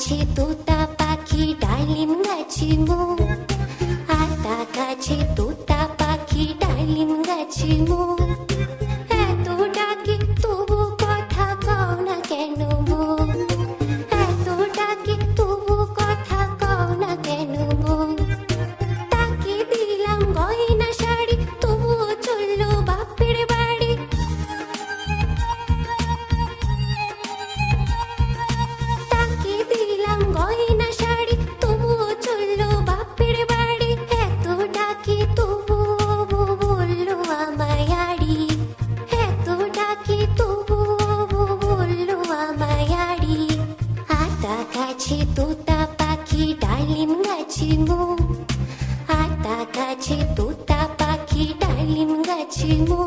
গাছে তোতা পাখি ডালিম গাছে মো, আতা গাছে তোতা পাখি ডালিম গাছে মো। এত ডাকি তবু কথা কও না কেন মো, এত ডাকি তবু কথা কও না কেন মো। তাকে দিলাম গয়না শাড়ি তবুও চললো বাপের বাড়ি। তাকে দিলাম গয়না শাড়ি তবুও চললো বাপের বাড়ি। এত ডাকি তবুও বললো আমায় আড়ি, এত ডাকি তবুও বললো আমায় আড়ি। আতা গাছে তোতা পাখি ডালিম গাছে মো, আতা গাছে তোতা পাখি ডালিম গাছে মো।